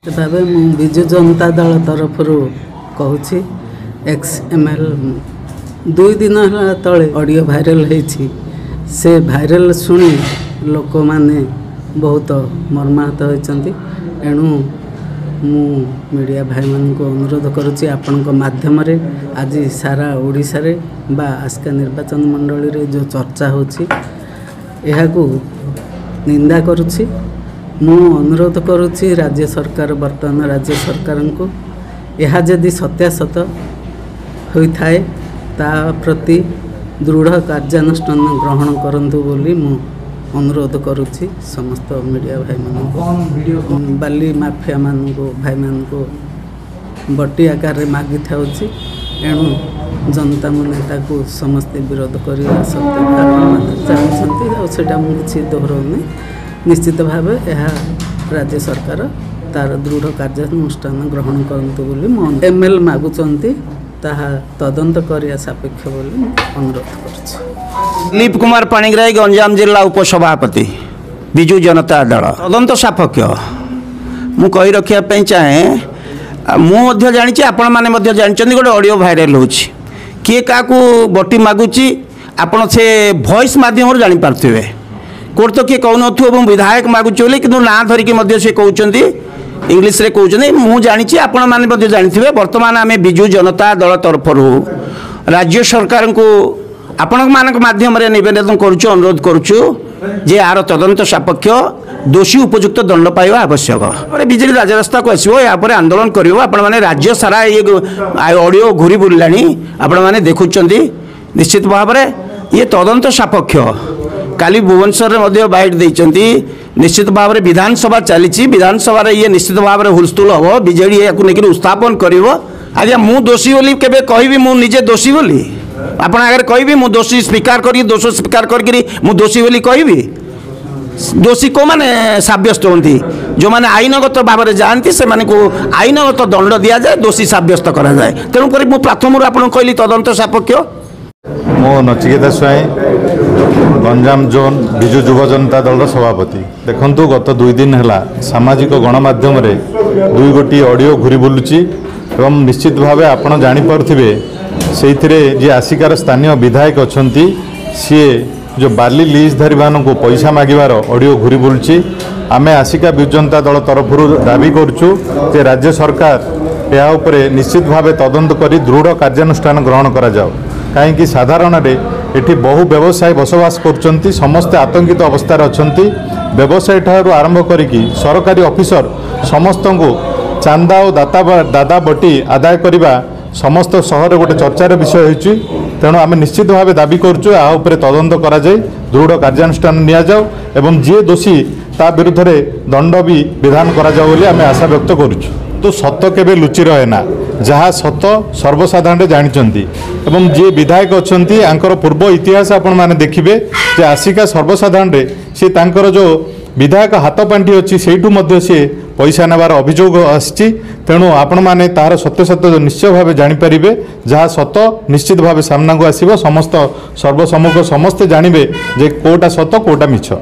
भावे मु विजु जनता दल तरफ कहूँ XML 2 दिन तले ऑडियो वायरल होती से वायरल शुणी लोक माने बहुत मर्माहत होती। एणु मु मीडिया भाई मान को अनुरोध करुच्ची आपण माध्यम आज सारा ओडिशा रे बा आस्का निर्वाचन मंडली रे जो चर्चा होची एहाकू निंदा करुच्ची। मु अनुरोध करुच्ची राज्य सरकार वर्तमान राज्य सरकार को यह जदि सत्यासत होता है ता प्रति दृढ़ कार्यानुष्ठान ग्रहण करंतु बोली मु अनुरोध करुच्ची समस्त मीडिया भाई मान बाली माफिया मान को भाई मान को बटी आकार रे मागी थाउची। एणु जनता माने समस्ते विरोध करवा सत्य चाहते मुझे दोहराऊनी। निश्चित भाव यह राज्य सरकार तार दृढ़ कार्यानुष्ठान ग्रहण करंतु बोली ML मागुचंती ताहा तदंत करिया सापेक्ष बोली अनुरोध करछि। दिलीप कुमार पाणिग्राही गंजाम जिला उपसभापति विजु जनता दल तदंत सापेक्ष मु कहि रखिया पे चाहे मु जानी आपण मैंने जानते गोटे ऑडियो वायरल होछि किए क्या बटी मागुची आपण से वॉइस माध्यम जानी पार्थिवे कोर्ट तो किए कहून विधायक मागुच कि ना धरिकी से कहते इंग्लीश रे कहते मुझे जानी आपण मैंने जानते बर्तमान आम विजु जनता दल तरफ राज्य सरकार को आपण माध्यम नवेदन करुचु अनुरोध करुचु जे यार तदंत सापेक्ष दोषी उपयुक्त दंड पाइबा आवश्यक। बिजेडी राजरास्ता को आसो यापर आंदोलन कर राज्य सारा ये ऑडियो घूरी बुलानी आपण मैंने देखुं निश्चित भाव में ये तदंत सापेक्ष काली भुवनेश्वर बाइट देती निश्चित भाव में विधानसभा चली विधानसभा ये निश्चित भाव में हुलस्थुल हम बिजेडी या उपस्थापन कर आज्ञा मु दोषी बोली केबे कहबी मु निजे दोषी बोली आपण आगे कहबी मु दोषी स्वीकार करी दोष स्वीकार करी मु दोषी बोली कहबी दोषी को माने साब्यस्त होती जो माने आईनगत भाव में जाती से को आईनगत दंड दि जाए दोषी साब्यस्त करा जाए। तेणुक मु प्रथम आपन कहली तदंत सापेक्ष मो नचिकेता स्वाई गंजाम जोन विजु युव जनता दल सभापति देखु गत 2 दिन है सामाजिक गणमाध्यम 2 गोटी ऑडियो घूरी बुलूची एवं निश्चित भाव आपड़ जापे से जी आसिकार स्थानीय विधायक अच्छा सी जो बाली लीजधारी मान को पैसा मागिबार ऑडियो घूरी बुलूची आमे आसिका विजु जनता दल तरफ दाबी करुचु जे राज्य सरकार या उपरे निश्चित भाव तदंत कर दृढ़ कार्यानुष्ठान ग्रहण करा जाओ कहीं साधारण एठी बहु व्यवसायी बसवास कर समस्ते आतंकित अवस्था अच्छा व्यवसायी ठार आरंभ करी सरकारी ऑफिसर समस्त को चांदा और दादा बटी आदाय करने समस्त सहर गोटे चर्चार विषय होती। तेणु आम निश्चित भाव दाबी करुचु उपरे तदंत करा जाए दृढ़ कार्यानुष्ठान निया जाओ एवं जी दोषी ता विरुद्ध में दंड भी विधान करा जाओ बोली आम आशा व्यक्त करुचु। तो सत केबे लुचि रहे ना जहाँ सत सर्वसाधारण जानते एवं जी विधायक अच्छा आंकर पूर्व इतिहास आपण मैंने देखिए जे आसिका सर्वसाधारण सी तांकर जो विधायक हाथ पांठी अच्छी से सी पैसा नेबार अभियोग आसी। तेणु आपण मैंने तार सत्य निश्चय भाव जानीपर जहाँ सत निश्चित भाव सामना को आसब समस्त सर्वसम्मुख समस्ते जानवे जे कोटा सत कोटा मिछ।